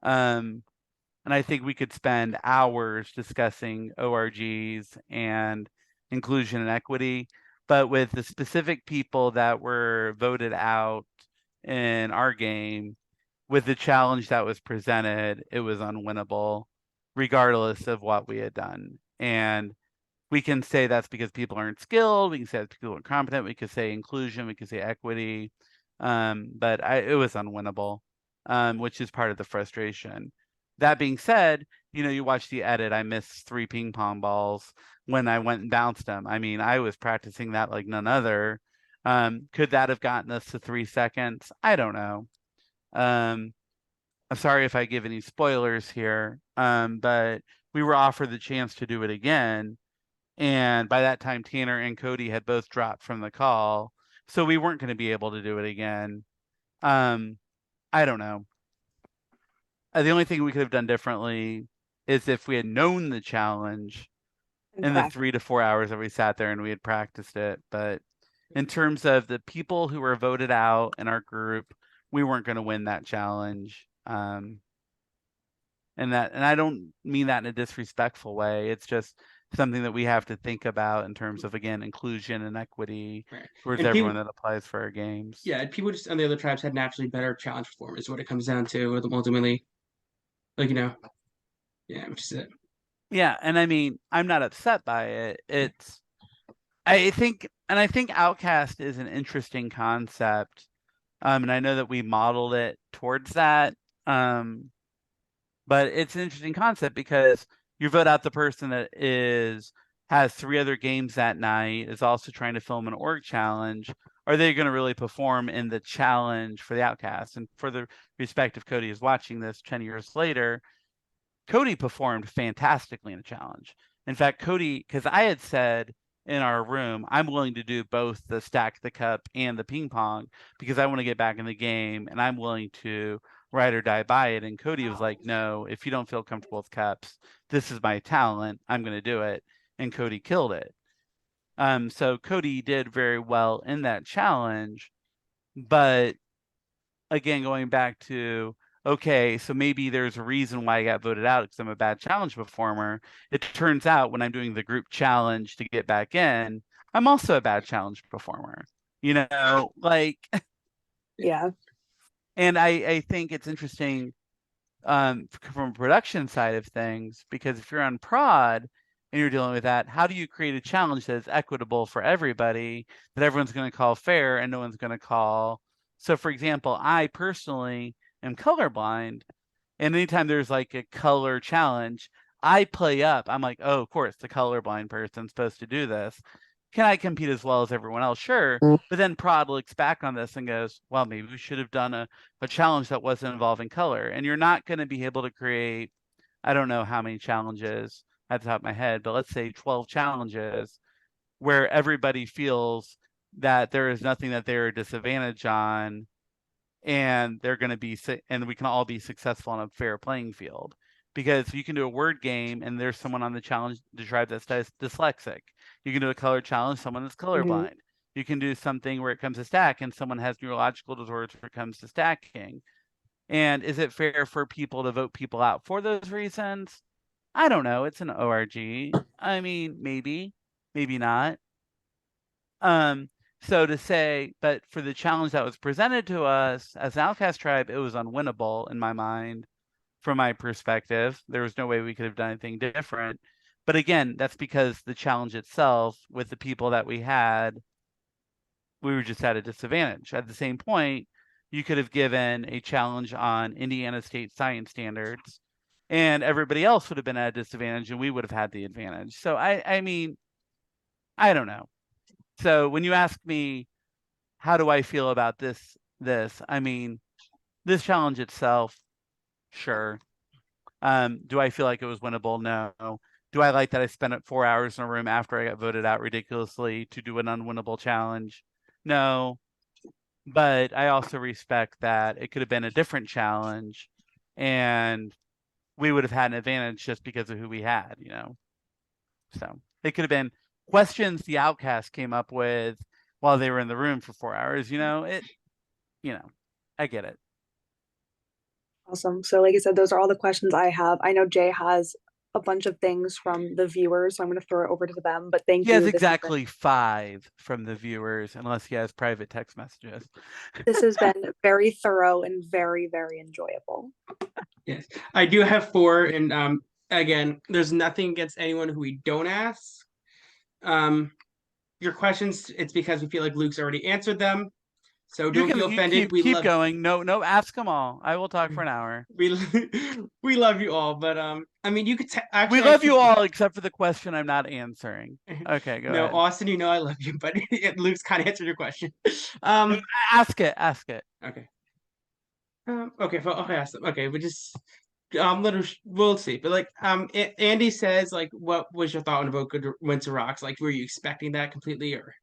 And I think we could spend hours discussing ORGs and inclusion and equity, but with the specific people that were voted out in our game, with the challenge that was presented, it was unwinnable, regardless of what we had done. And we can say that's because people aren't skilled. We can say that's because people aren't competent. We could say inclusion. We could say equity. But it was unwinnable, which is part of the frustration. That being said, you watch the edit. I missed 3 ping pong balls when I went and bounced them. I mean, I was practicing that like none other. Could that have gotten us to 3 seconds? I don't know. I'm sorry if I give any spoilers here, but we were offered the chance to do it again. And by that time, Tanner and Cody had both dropped from the call. So we weren't going to be able to do it again. I don't know. The only thing we could have done differently is if we had known the challenge in the 3 to 4 hours that we sat there and we had practiced it. But in terms of the people who were voted out in our group, we weren't going to win that challenge. And I don't mean that in a disrespectful way. It's just something that we have to think about in terms of, again, inclusion and equity towards everyone that applies for our games. Yeah, and people just on the other tribes had naturally better challenge performers, is what it comes down to ultimately. Like, yeah, which is it. Yeah, and I mean, I'm not upset by it. I think Outcast is an interesting concept. And I know that we modeled it towards that. But it's an interesting concept because you vote out the person that has 3 other games that night, is also trying to film an org challenge. Are they going to really perform in the challenge for the Outcast? And for the respect of Cody is watching this 10 years later, Cody performed fantastically in the challenge. In fact, Cody, because I had said in our room, I'm willing to do both the stack the cup and the ping pong because I want to get back in the game and I'm willing to ride or die by it. And Cody was like, no, if you don't feel comfortable with cups, this is my talent. I'm going to do it. And Cody killed it. So Cody did very well in that challenge. But again, going back to, okay, so maybe there's a reason why I got voted out because I'm a bad challenge performer. It turns out when I'm doing the group challenge to get back in, I'm also a bad challenge performer. Like, yeah. And I think it's interesting from a production side of things, because if you're on prod and you're dealing with that, how do you create a challenge that is equitable for everybody, that everyone's going to call fair and no one's going to call? So, for example, I personally am colorblind, and anytime there's like a color challenge, I play up. I'm like, oh, of course, the colorblind person's supposed to do this. Can I compete as well as everyone else? Sure. But then Prod looks back on this and goes, well, maybe we should have done a challenge that wasn't involving color. And you're not going to be able to create, I don't know how many challenges at the top of my head, but let's say 12 challenges where everybody feels that there is nothing that they're a disadvantage on, and they're going to be, and we can all be successful on a fair playing field. Because you can do a word game and there's someone on the challenge, the tribe that's dyslexic. You can do a color challenge, someone that's colorblind. You can do something where it comes to stack and someone has neurological disorders where it comes to stacking. And is it fair for people to vote people out for those reasons? I don't know. It's an ORG. I mean, maybe not. So to say, but for the challenge that was presented to us as an Outcast tribe, it was unwinnable in my mind from my perspective. There was no way we could have done anything different. But again, that's because the challenge itself with the people that we had, we were just at a disadvantage. At the same point, you could have given a challenge on Indiana State science standards, and everybody else would have been at a disadvantage, and we would have had the advantage. So I mean, I don't know. So when you ask me, how do I feel about this, I mean, this challenge itself, sure. Do I feel like it was winnable? No. Do I like that I spent 4 hours in a room after I got voted out ridiculously to do an unwinnable challenge? No. But I also respect that it could have been a different challenge and we would have had an advantage just because of who we had, you know? So it could have been questions the outcast came up with while they were in the room for 4 hours, you know? I get it. Awesome. So like I said, those are all the questions I have. I know Jay has a bunch of things from the viewers, so I'm going to throw it over to them. But thank He has you. exactly 5 from the viewers, unless he has private text messages. This has been very thorough and very, very enjoyable. Yes, I do have 4, and again, there's nothing against anyone who we don't ask. Your questions, it's because we feel like Luke's already answered them. So don't feel offended. We keep love going. No, ask them all. I will talk for an hour. we love you all, but I mean, you could actually. We love you all except for the question I'm not answering. Okay, go No, ahead. Austin, you know I love you, but Luke's kind of answered your question. Ask it. Okay. Okay, ask them. Okay, we just we'll see. But like Andy says, like, what was your thought when Avoca went to Rocks? Like, were you expecting that completely, or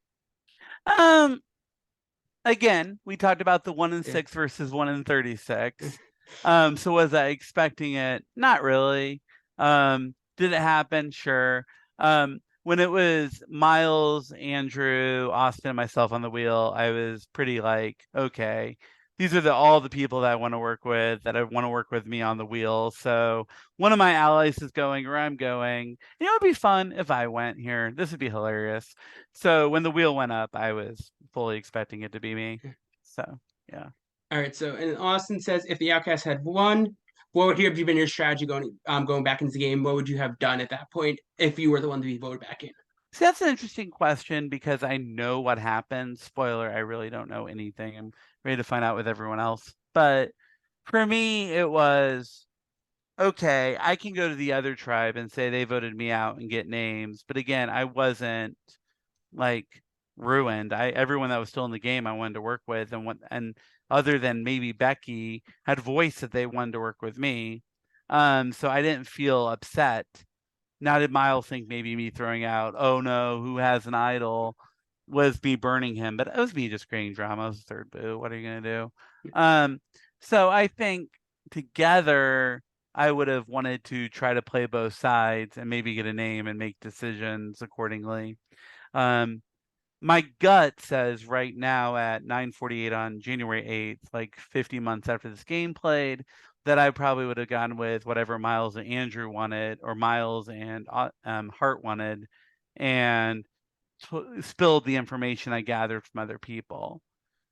Again, we talked about the 1 in 6 versus 1 in 36. So was I expecting it? Not really. Did it happen? Sure. When it was Miles, Andrew, Austin, and myself on the wheel, I was pretty like, okay, these are all the people that I want to work with, that I want to work with me on the wheel. So one of my allies is going where I'm going. It would be fun if I went here. This would be hilarious. So when the wheel went up, I was fully expecting it to be me. So yeah. All right. So and Austin says, if the Outcast had won, what would have been your strategy going back into the game? What would you have done at that point if you were the one to be voted back in? See, that's an interesting question because I know what happened. Spoiler, I really don't know anything. I'm ready to find out with everyone else. But for me, it was okay, I can go to the other tribe and say they voted me out and get names. But again, I wasn't like ruined. Everyone that was still in the game I wanted to work with and other than maybe Becky had voiced that they wanted to work with me. So I didn't feel upset. Now did Miles think maybe me throwing out, oh no, who has an idol, was me burning him, but it was me just creating drama. It was the third boo. What are you gonna do? So I think together I would have wanted to try to play both sides and maybe get a name and make decisions accordingly. My gut says right now at 9:48 on January 8th, like 50 months after this game played, that I probably would have gone with whatever Miles and Andrew wanted, or Miles and Hart wanted, and spilled the information I gathered from other people.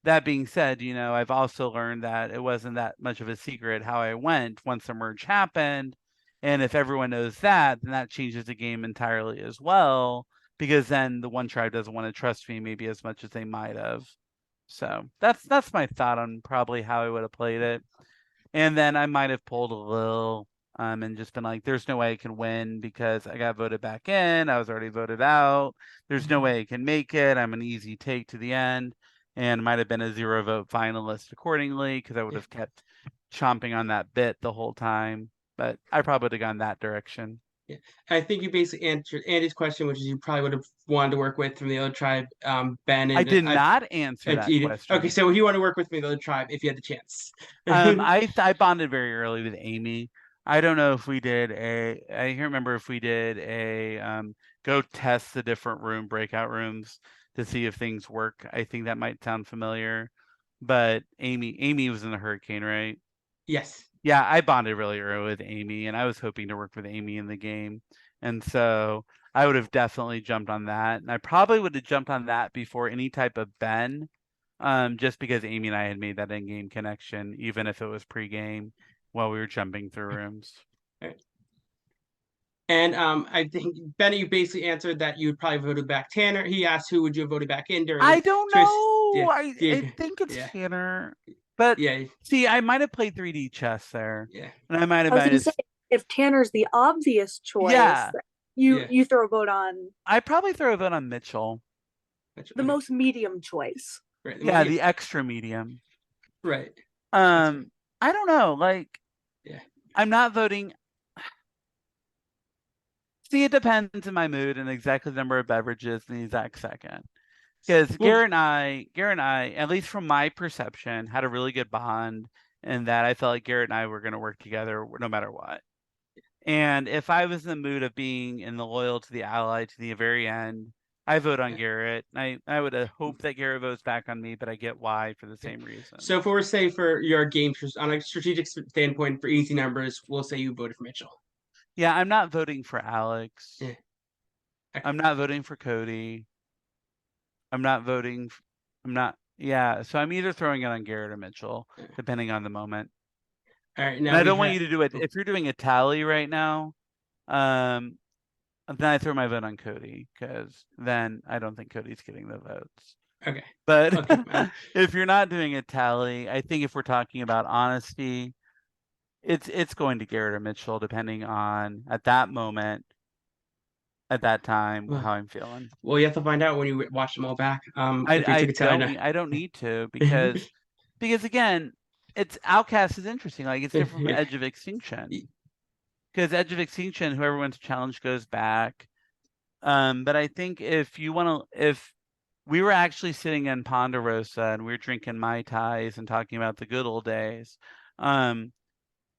That being said, I've also learned that it wasn't that much of a secret how I went once the merge happened. And if everyone knows that, then that changes the game entirely as well, because then the one tribe doesn't want to trust me maybe as much as they might have. So that's my thought on probably how I would have played it. And then I might have pulled a little and just been like, there's no way I can win because I got voted back in. I was already voted out. There's no way I can make it. I'm an easy take to the end. And might have been a 0 vote finalist accordingly because I would have kept chomping on that bit the whole time. But I probably would have gone that direction. Yeah, I think you basically answered Andy's question, which is you probably would have wanted to work with from the other tribe, Ben. And I did not answer that question. Okay, so you want to work with me, the other tribe, if you had the chance. I bonded very early with Amy. I don't know if we did I can't remember if we did a go test the different breakout rooms to see if things work. I think that might sound familiar. But Amy was in the hurricane, right? Yes. Yeah, I bonded really early with Amy, and I was hoping to work with Amy in the game. And so I would have definitely jumped on that. And I probably would have jumped on that before any type of Ben, just because Amy and I had made that in-game connection, even if it was pre-game. while we were jumping through rooms. And I think Benny, you basically answered that you would probably voted back Tanner. He asked who would you have voted back in during I don't choice. know. Yeah, I think it's yeah, Tanner. But yeah, see, I might have played 3D chess there. yeah, And I might have I was been gonna say, if Tanner's the obvious choice, Yeah. Yeah. you throw a vote on I probably throw a vote on Mitchell. the most medium choice. right. Yeah, the extra medium. Right. I don't know. Like, Yeah. I'm not voting. See, it depends on my mood and exactly the number of beverages in the exact second. Because Garrett and I, at least from my perception, had a really good bond, and that I felt like Garrett and I were going to work together no matter what. And if I was in the mood of being in the loyal to the ally to the very end, I vote on Garrett. I would hope that Garrett votes back on me, but I get why for the same reason. So if we're say for your game on a strategic standpoint for easy numbers, we'll say you voted for Mitchell. Yeah, I'm not voting for Alex. Yeah. I'm not voting for Cody. I'm not voting. I'm not. Yeah, so I'm either throwing it on Garrett or Mitchell, depending on the moment. All right. And Now I don't want you to do it. If you're doing a tally right now, then I throw my vote on Cody, because then I don't think Cody's getting the votes. Okay. But Okay. if you're not doing a tally, I think if we're talking about honesty, it's going to Garrett or Mitchell, depending on at that moment, at that time, how I'm feeling. Well, you have to find out when you watch them all back. I don't need to, because again, it's Outcast is interesting. Like, it's different from Edge of Extinction. Because Edge of Extinction, whoever wins the challenge goes back. But I think if we were actually sitting in Ponderosa and we were drinking Mai Tais and talking about the good old days,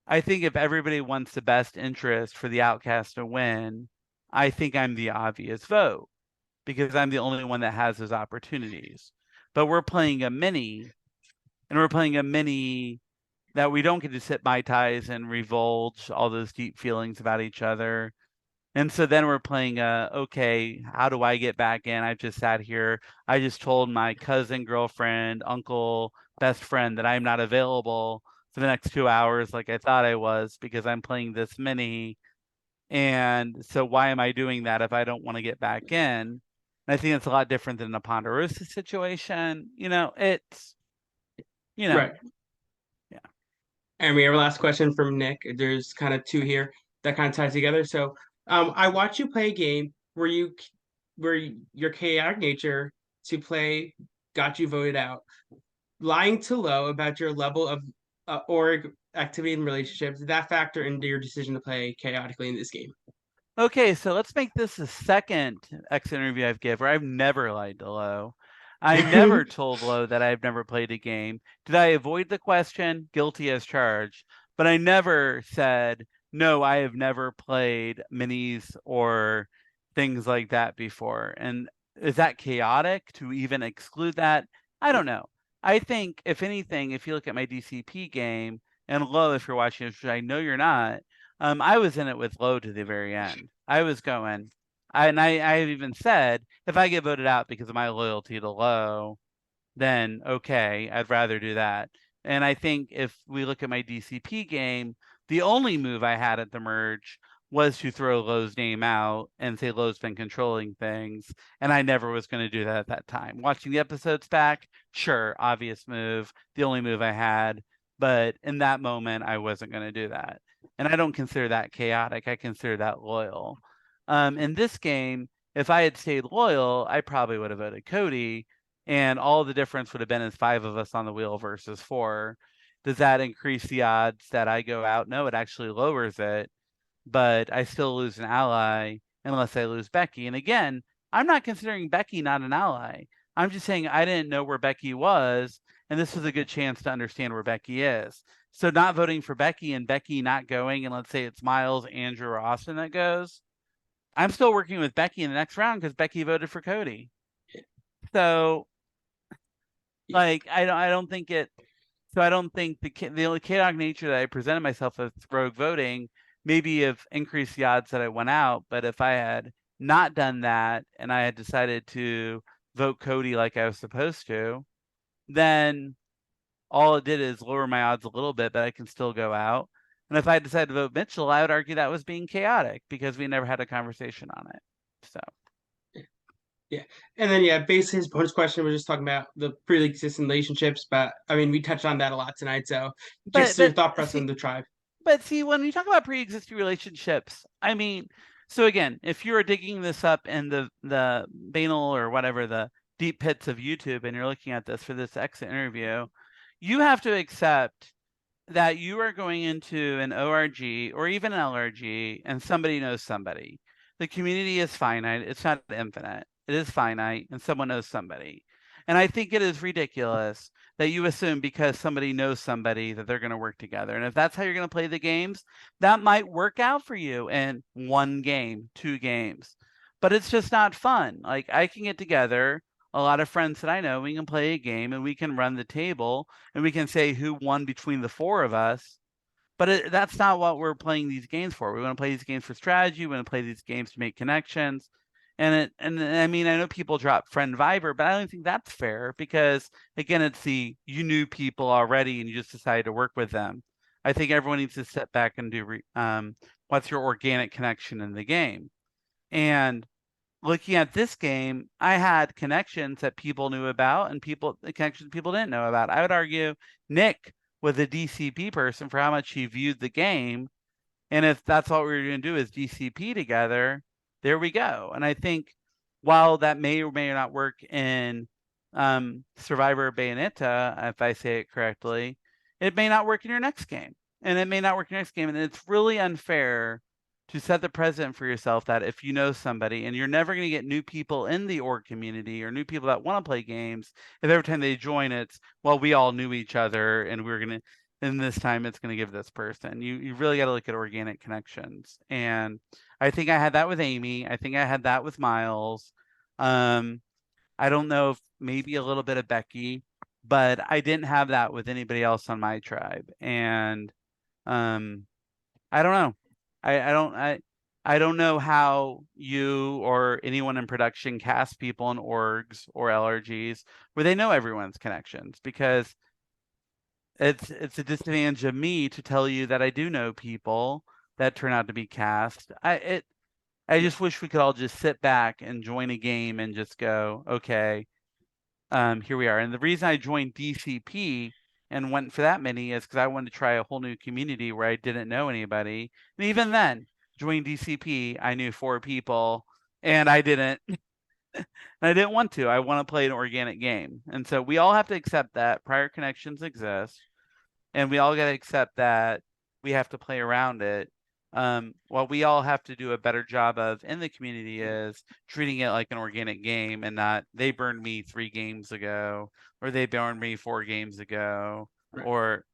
I think if everybody wants the best interest for the Outcast to win, I think I'm the obvious vote, because I'm the only one that has those opportunities. But we're playing a mini, and we're playing a mini that we don't get to sit Mai Tais and divulge all those deep feelings about each other. And so then we're playing okay, how do I get back in? I've just sat here. I just told my cousin, girlfriend, uncle, best friend that I'm not available for the next 2 hours like I thought I was, because I'm playing this mini. And so why am I doing that if I don't want to get back in? And I think it's a lot different than a Ponderosa situation. It's, Right. Yeah. And we have a last question from Nick. There's kind of two here that kind of ties together. So I watched you play a game where your chaotic nature to play got you voted out. Lying to Low about your level of org activity and relationships, did that factor into your decision to play chaotically in this game? Okay, so let's make this the second exit interview I've given where I've never lied to Lo. I never told Lo that I've never played a game. Did I avoid the question? Guilty as charged. But I never said, no, I have never played minis or things like that before. And is that chaotic to even exclude that? I don't know. I think, if anything, if you look at my DCP game, and Lo, if you're watching, which I know you're not, I was in it with Lo to the very end. I was going, I have even said, if I get voted out because of my loyalty to Lo, then okay, I'd rather do that. And I think if we look at my DCP game, the only move I had at the merge was to throw Lo's name out and say Lo's been controlling things, and I never was going to do that at that time. Watching the episodes back, sure, obvious move, the only move I had, but in that moment, I wasn't going to do that. And I don't consider that chaotic. I consider that loyal. In this game, if I had stayed loyal, I probably would have voted Cody, and all the difference would have been is 5 of us on the wheel versus 4. Does that increase the odds that I go out? No, it actually lowers it, but I still lose an ally unless I lose Becky. And again, I'm not considering Becky not an ally. I'm just saying I didn't know where Becky was, and this was a good chance to understand where Becky is. So not voting for Becky and Becky not going, and let's say it's Miles, Andrew, or Austin that goes, I'm still working with Becky in the next round because Becky voted for Cody. So, like, I don't think it. So I don't think the only chaotic nature that I presented myself as rogue voting maybe have increased the odds that I went out. But if I had not done that and I had decided to vote Cody like I was supposed to, then all it did is lower my odds a little bit, but I can still go out. And if I decided to vote Mitchell, I would argue that was being chaotic because we never had a conversation on it. So. Yeah. And then, yeah, basically his bonus question was just talking about the pre-existing relationships, but I mean, we touched on that a lot tonight. So just your thought process on the tribe. But see, when you talk about pre-existing relationships, I mean, so again, if you are digging this up in the banal or whatever, the deep pits of YouTube, and you're looking at this for this exit interview, you have to accept that you are going into an ORG or even an LRG and somebody knows somebody. The community is finite. It's not infinite. It is finite and someone knows somebody. And I think it is ridiculous that you assume because somebody knows somebody that they're going to work together. And if that's how you're going to play the games, that might work out for you in 1 game, 2 games. But it's just not fun. Like I can get together a lot of friends that I know, we can play a game and we can run the table and we can say who won between the 4 of us. But that's not what we're playing these games for. We want to play these games for strategy. We want to play these games to make connections. And I mean, I know people drop friend Viber, but I don't think that's fair because again, it's you knew people already and you just decided to work with them. I think everyone needs to step back and do what's your organic connection in the game. And looking at this game, I had connections that people knew about and connections people didn't know about. I would argue Nick was a DCP person for how much he viewed the game. And if that's what we were going to do is DCP together, there we go. And I think while that may or may not work in Survivor Bayoneta, if I say it correctly, it may not work in your next game. And it may not work in your next game. And it's really unfair to set the precedent for yourself that if you know somebody and you're never going to get new people in the org community or new people that want to play games, if every time they join it's, well, we all knew each other and we're going to, and this time it's going to give this person. You really got to look at organic connections. And I think I had that with Amy. I think I had that with Miles. I don't know if maybe a little bit of Becky, but I didn't have that with anybody else on my tribe. And I don't know. I don't know how you or anyone in production cast people in orgs or LRGs where they know everyone's connections because it's a disadvantage of me to tell you that I do know people that turn out to be cast. I just wish we could all just sit back and join a game and just go, okay, here we are. And the reason I joined DCP and went for that many is because I wanted to try a whole new community where I didn't know anybody. And even then, joining DCP, I knew 4 people and I didn't. I didn't want to. I want to play an organic game. And so we all have to accept that prior connections exist. And we all got to accept that we have to play around it. What we all have to do a better job of in the community is treating it like an organic game and not they burned me 3 games ago or they burned me 4 games ago Right. or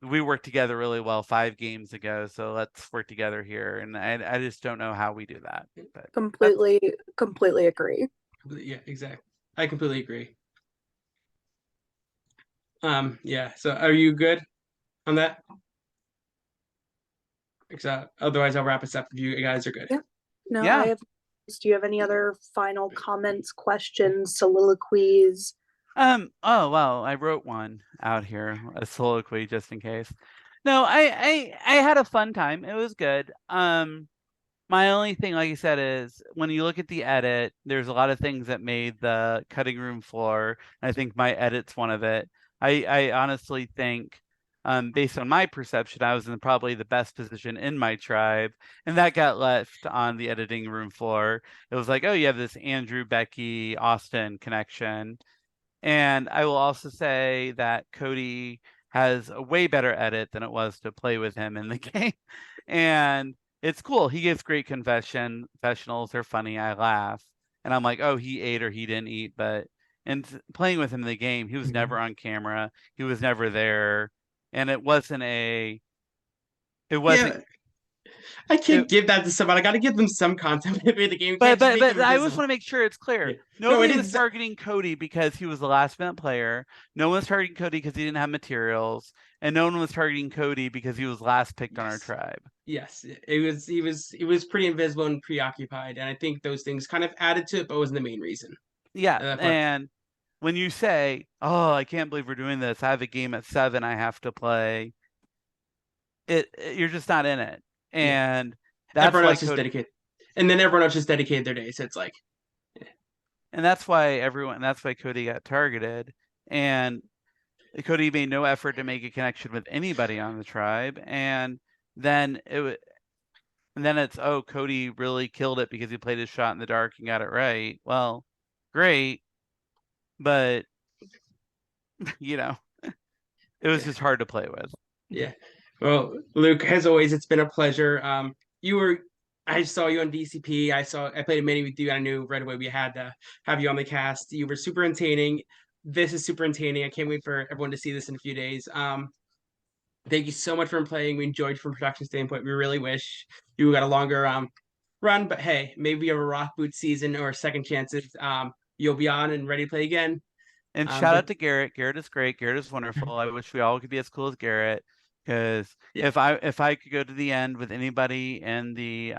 we worked together really well 5 games ago, so let's work together here. And I just don't know how we do that. But completely agree. Yeah, exactly. I completely agree. Yeah. So are you good on that? Otherwise, I'll wrap us up if you guys are good. Yeah. No, Yeah. Do you have any other final comments, questions, soliloquies? Oh well, I wrote one out here, a soliloquy just in case. No, I had a fun time. It was good. My only thing, like I said, is when you look at the edit, there's a lot of things that made the cutting room floor. I think my edit's one of it. I honestly think, based on my perception, I was in probably the best position in my tribe, and that got left on the editing room floor. It was like, oh, you have this Andrew, Becky, Austin connection. And I will also say that Cody has a way better edit than it was to play with him in the game. And it's cool. He gives great confessionals. They're funny. I laugh. And I'm like, oh, he ate or he didn't eat. But playing with him in the game, he was never on camera. He was never there. And it wasn't. Yeah, I can't give that to somebody. I got to give them some content in the game. But I just want to make sure it's clear. Yeah. Nobody was targeting Cody because he was the last minute player. No one was targeting Cody because he didn't have materials, and no one was targeting Cody because he was last picked on our tribe. Yes, he was pretty invisible and preoccupied, and I think those things kind of added to it, but wasn't the main reason. Yeah, and when you say, "Oh, I can't believe we're doing this. I have a game at 7 I have to play." you're just not in it. Yeah. And that's Everyone why else just Cody, dedicated, and then everyone else just dedicated their day. So it's like, and that's why Cody got targeted. And Cody made no effort to make a connection with anybody on the tribe. And then it's, oh, Cody really killed it because he played his shot in the dark and got it right. Well, great, but you know, it was just hard to play with. yeah. Well, Luke, as always, it's been a pleasure. I saw you on DCP. I played a mini with you. I knew right away we had to have you on the cast. You were super entertaining. This is super entertaining. I can't wait for everyone to see this in a few days. Thank you so much for playing. We enjoyed from a production standpoint. We really wish you got a longer run, but hey, maybe we have a rock boot season or second chances. You'll be on and ready to play again. And shout But out to Garrett. Garrett is great. Garrett is wonderful. I wish we all could be as cool as Garrett. Because Yeah. if I could go to the end with anybody in the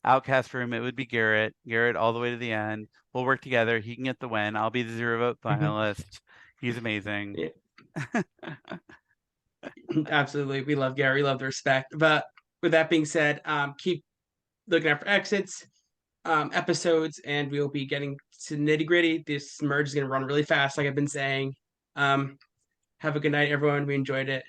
outcast room, it would be Garrett. Garrett all the way to the end. We'll work together. He can get the win. I'll be the 0 vote finalist. He's amazing. Yeah. Absolutely. We love Gary. We love the respect. But with that being said, keep looking out for exits, episodes, and we'll be getting to nitty gritty. This merge is going to run really fast, like I've been saying. Have a good night, everyone. We enjoyed it.